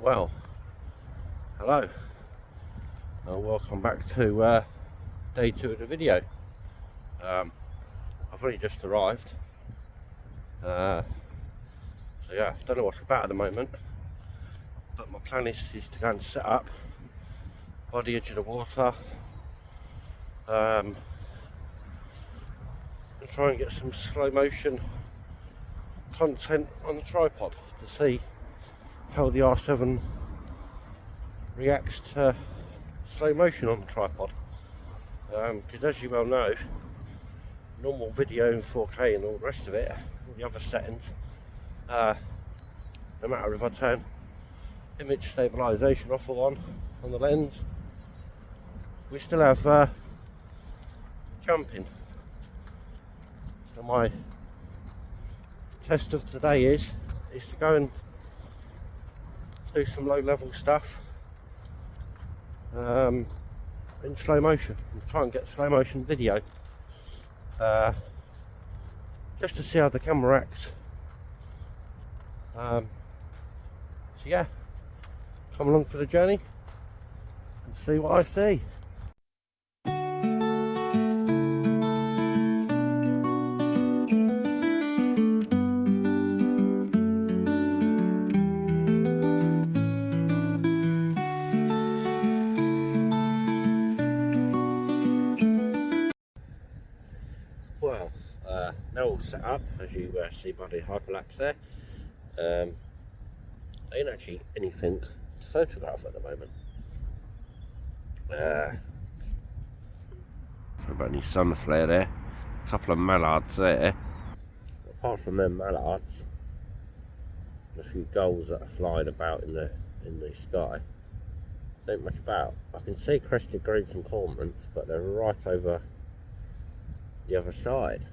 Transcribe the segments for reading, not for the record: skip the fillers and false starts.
Well, hello and welcome back to day 2 of the video. I've only just arrived, so yeah, don't know what's about at the moment, but my plan is to go and set up by the edge of the water and try and get some slow motion content on the tripod to see how the R7 reacts to slow motion on the tripod, because as you well know, normal video in 4K and all the rest of it, all the other settings, no matter if I turn image stabilization off or on the lens, we still have jumping. So my test of today is to go and do some low level stuff in slow motion and try and get slow motion video, just to see how the camera acts. So yeah, come along for the journey and see what I see. Well, now all set up, as you see by the hyperlapse there. There ain't actually anything to photograph at the moment. So about any sun flare there, a couple of mallards there. Apart from them mallards, and a few gulls that are flying about in the sky, there ain't much about. I can see crested grebes and cormorants, but they're right over the other side.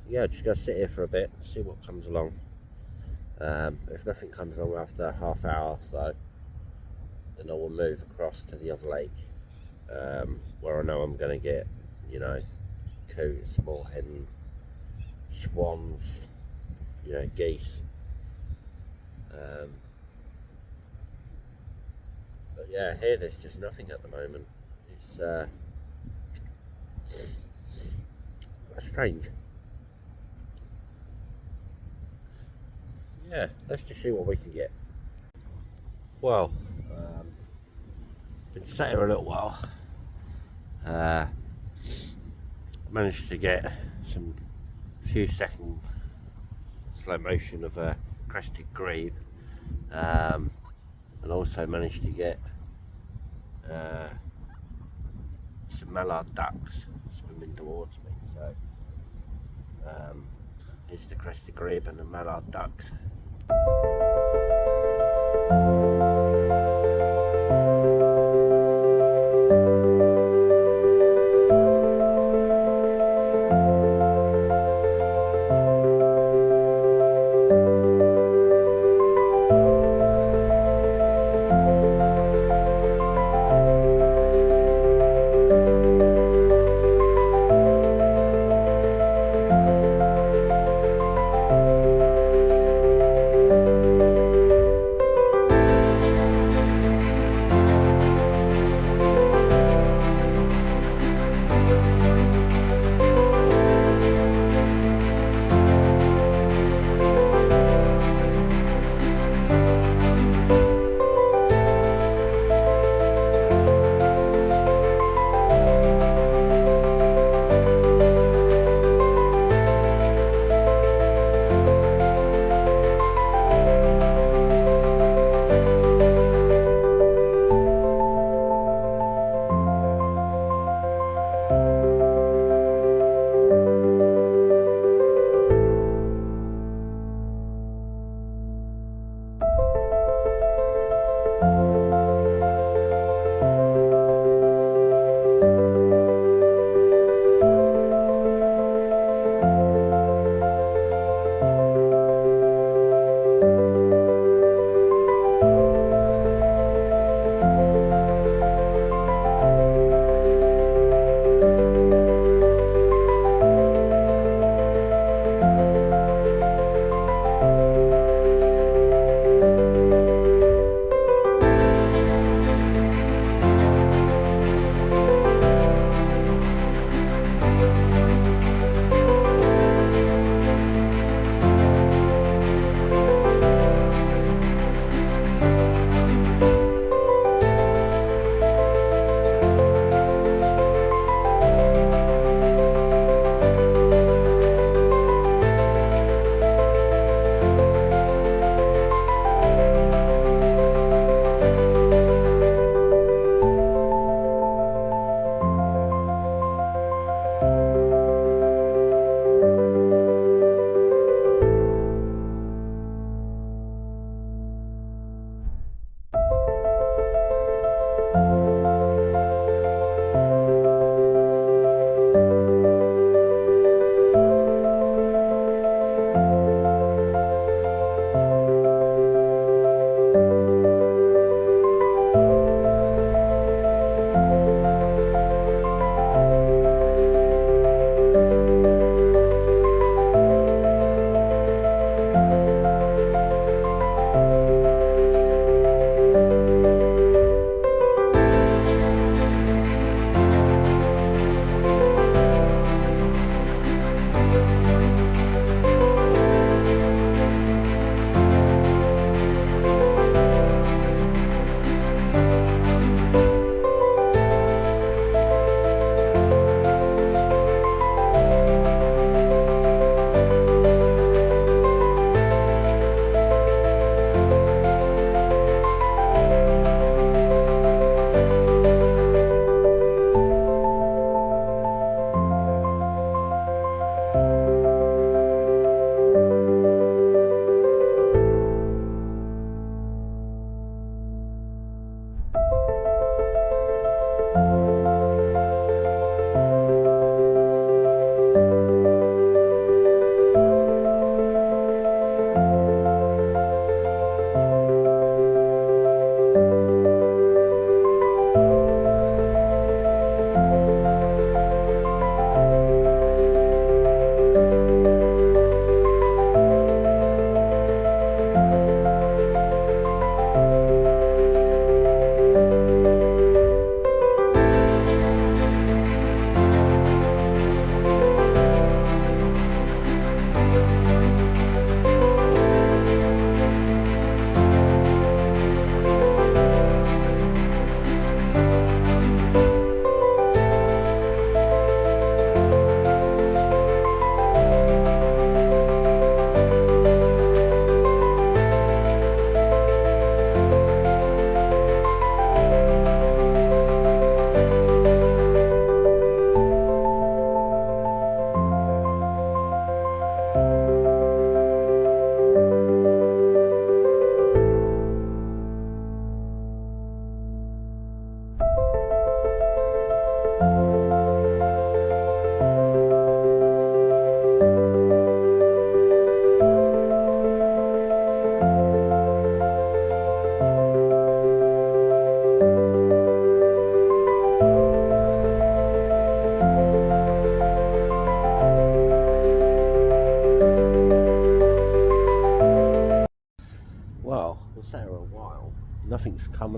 Yeah, just go sit here for a bit, see what comes along. If nothing comes along after half hour, so then I will move across to the other lake, where I know I'm going to get, you know, coots, moorhen, swans, you know, geese. But yeah, here there's just nothing at the moment. It's strange. Yeah, let's just see what we can get. Well, been sat here a little while. Managed to get some few second slow motion of a crested grebe, and also managed to get some mallard ducks swimming towards me. So here's the crested grebe and the mallard ducks.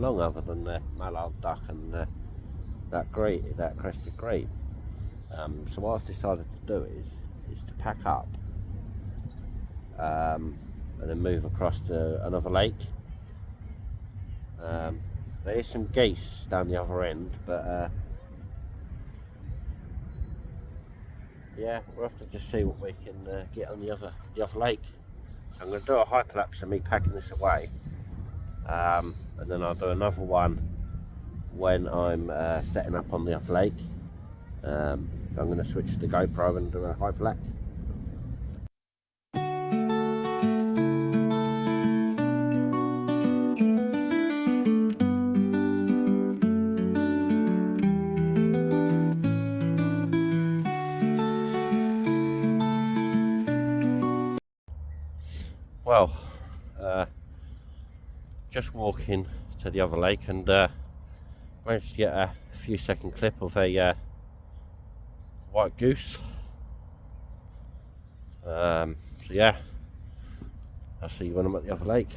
along other than the mallard duck and that crested grape. So what I've decided to do is to pack up and then move across to another lake. There is some geese down the other end, but yeah, we'll have to just see what we can get on the other lake. So I'm going to do a hyperlapse of me packing this away, and then I'll do another one when I'm setting up on the other lake. So I'm going to switch to the GoPro and do a hyperlapse. Well, just walking to the other lake and managed to get a few second clip of a white goose. So yeah, I'll see you when I'm at the other lake.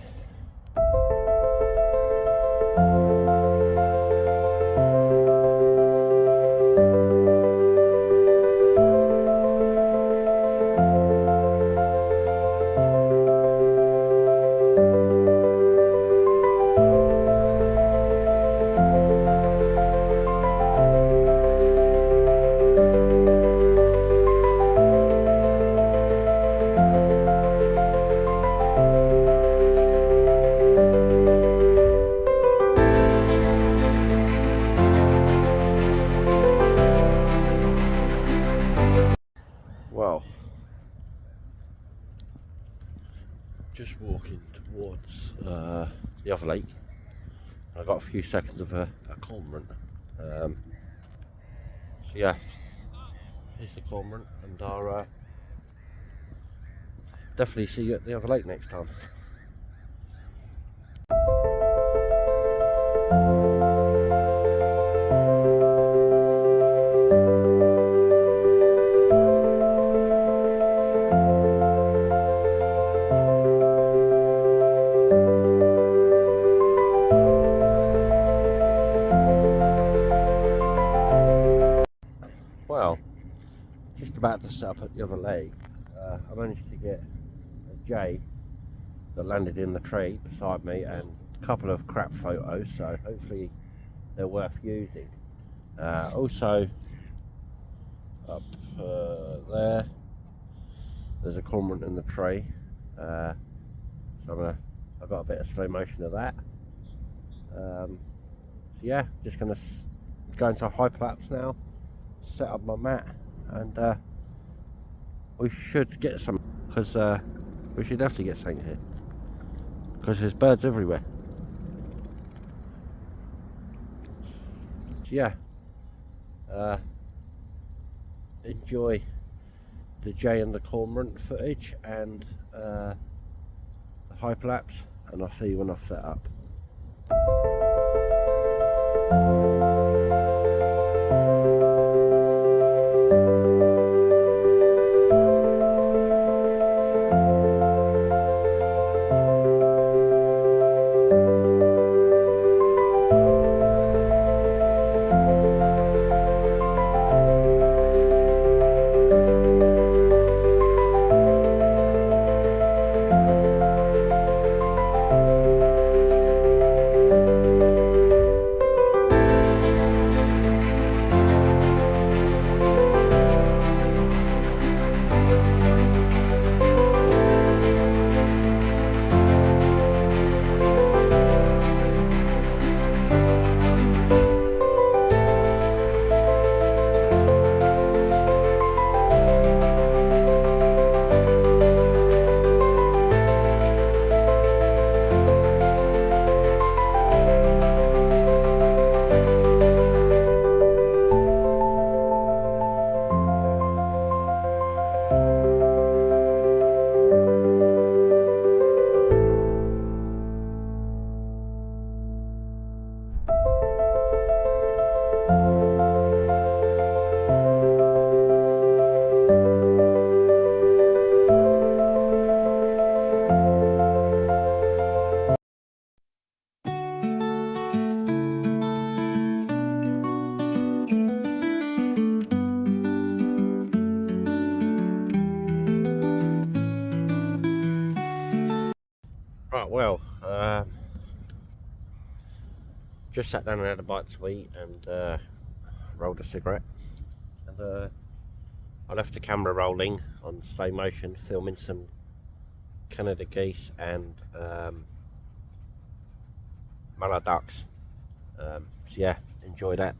Well, just walking towards the other lake. I got a few seconds of a cormorant. So yeah, here's the cormorant, and I'll definitely see you at the other lake next time. Well, just about to set up at the other lake, I managed to get a jay that landed in the tree beside me and a couple of crap photos, so hopefully they're worth using. Also, up there's a cormorant in the tree, so I've got a bit of slow motion of that. So yeah, just going to go into a hyperlapse now, set up my mat, and we should get some, because we should definitely get something here, because there's birds everywhere. So yeah, enjoy the jay and the cormorant footage and the hyperlapse, and I'll see you when I've set up. well, just sat down and had a bite to eat and rolled a cigarette. And I left the camera rolling on slow motion, filming some Canada geese and mallard ducks. So yeah, enjoy that.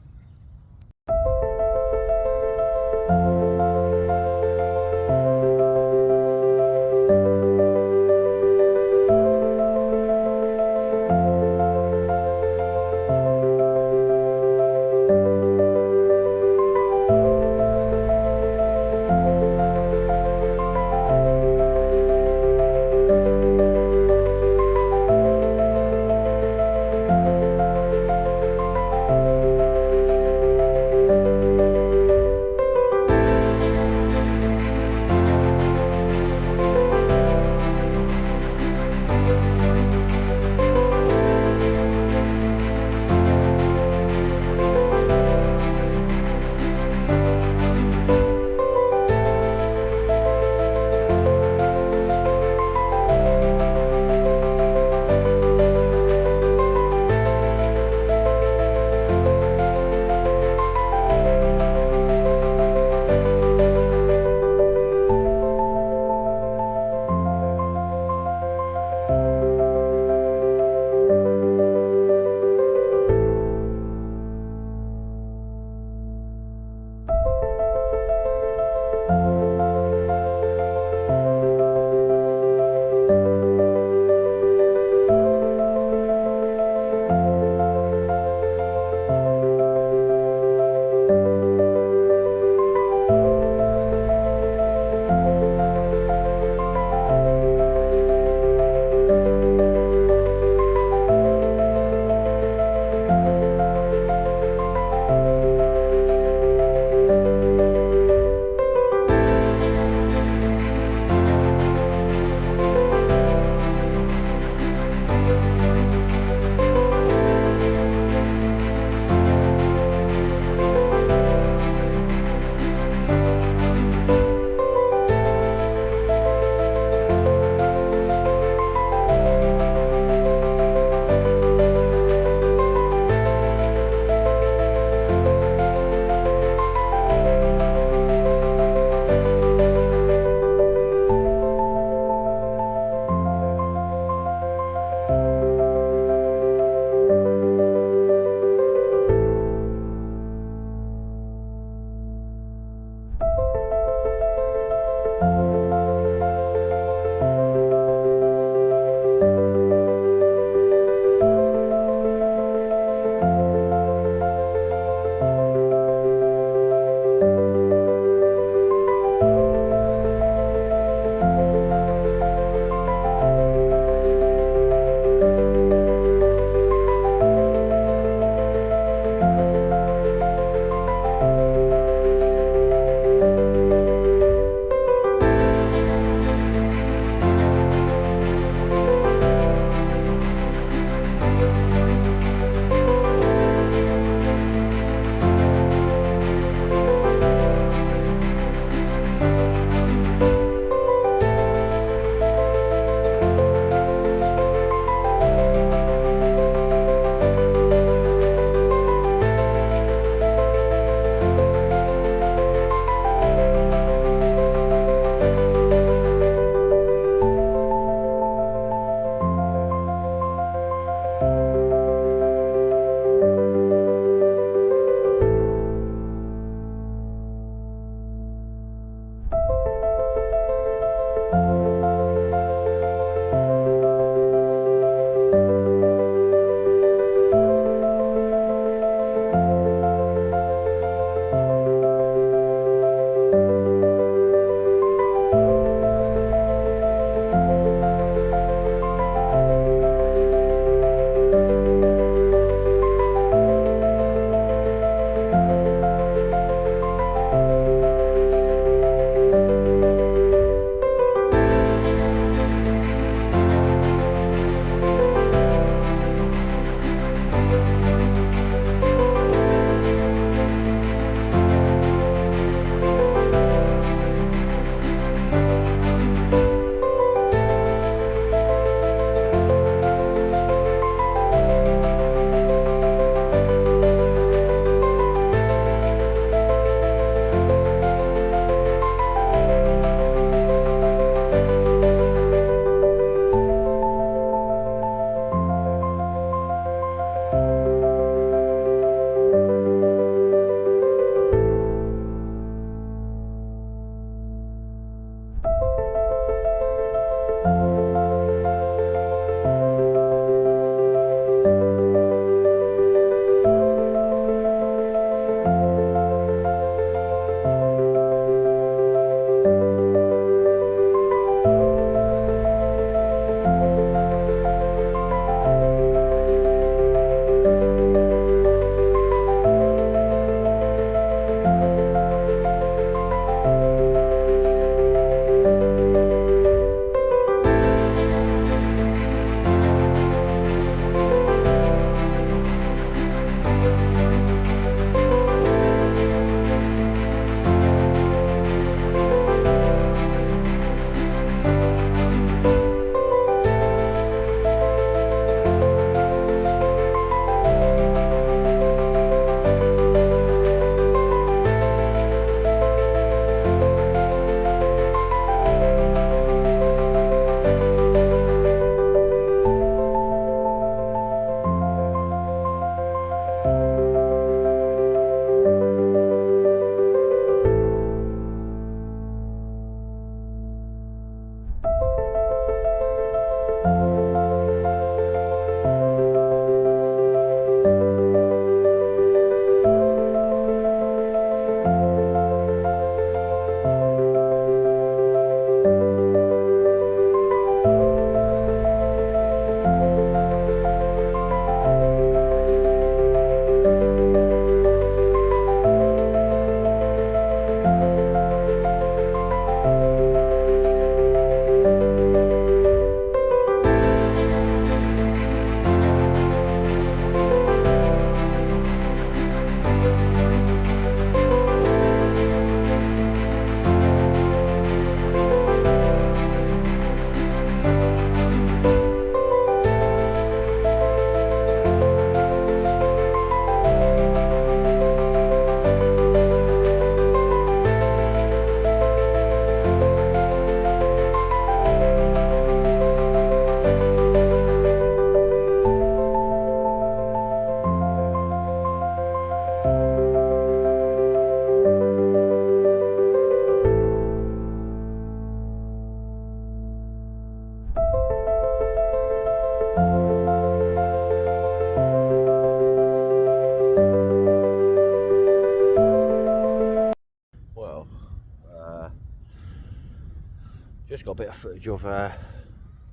Just got a bit of footage of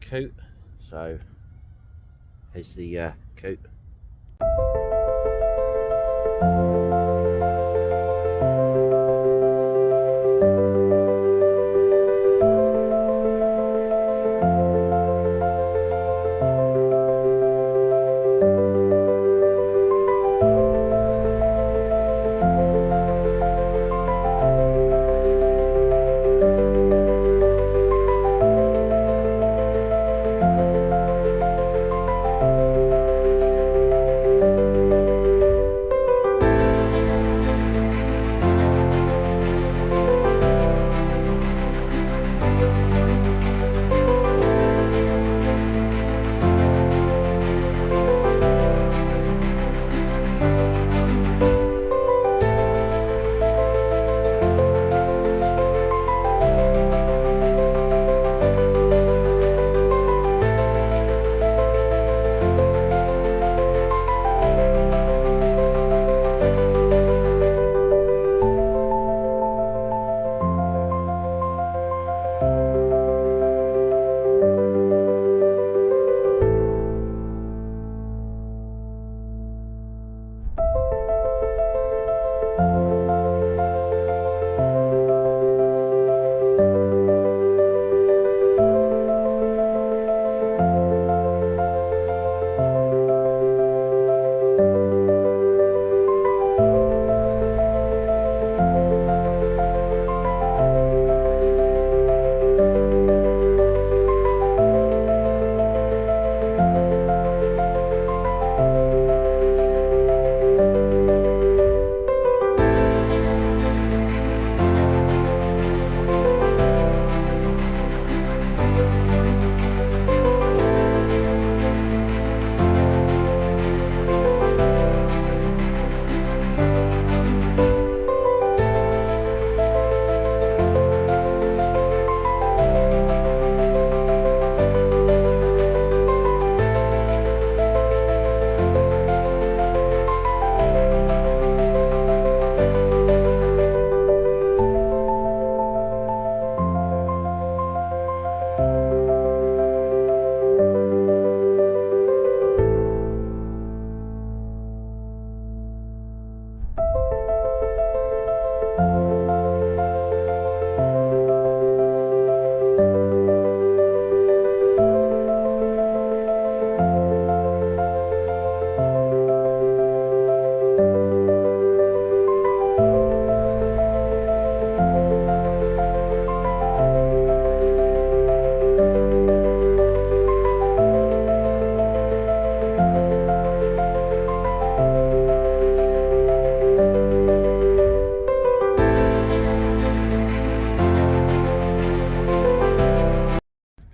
coot, so here's the coot.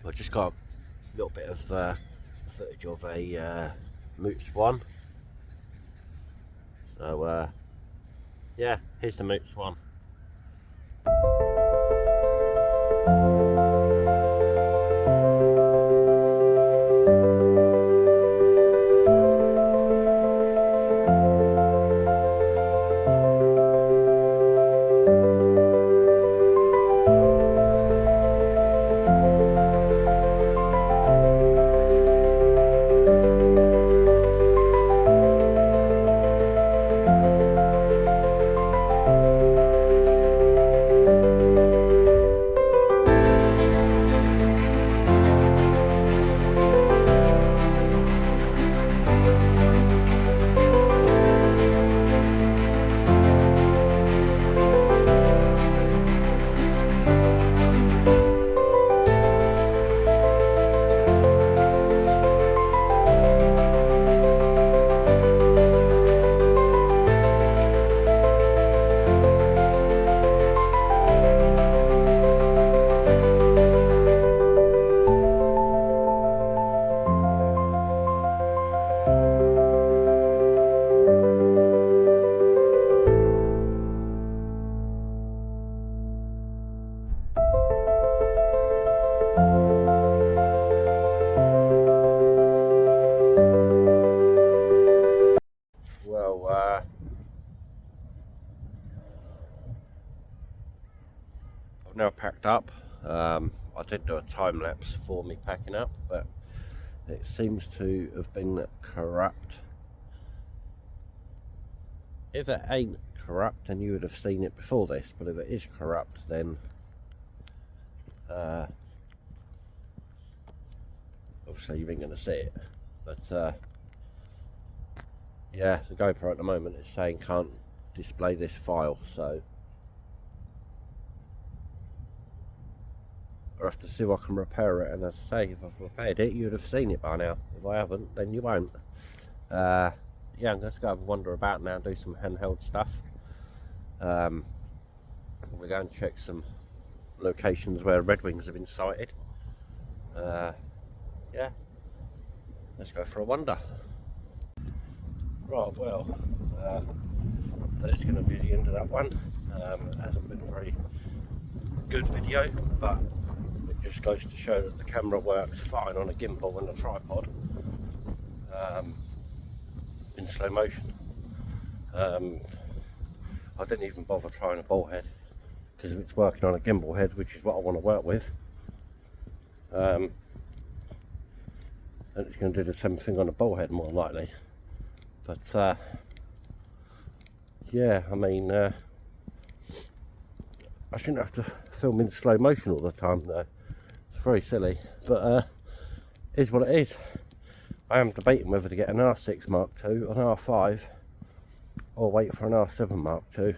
I just got a little bit of footage of a moot swan. So yeah, here's the moot swan. I've now packed up. I did do a time lapse for me packing up, but it seems to have been corrupt. If it ain't corrupt, then you would have seen it before this, but if it is corrupt, then obviously you ain't going to see it. But yeah, the GoPro at the moment is saying can't display this file, so I have to see if I can repair it. And as I say, if I've repaired it, you'd have seen it by now. If I haven't, then you won't. Yeah, I'm going to go and wander about now and do some handheld stuff. We're going to check some locations where Red Wings have been sighted. Yeah, let's go for a wander. Right, well, that is going to be the end of that one. It hasn't been a very good video, but it just goes to show that the camera works fine on a gimbal and a tripod in slow motion. I didn't even bother trying a ball head, because if it's working on a gimbal head, which is what I want to work with, and it's going to do the same thing on a ball head more likely. But yeah, I mean, I shouldn't have to film in slow motion all the time though. It's very silly, but it is what it is. I am debating whether to get an R6 Mark II, an R5, or wait for an R7 Mark II.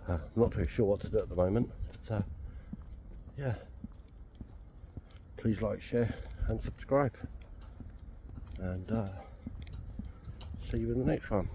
I'm not too sure what to do at the moment, but yeah, please like, share and subscribe, and see you in the next one.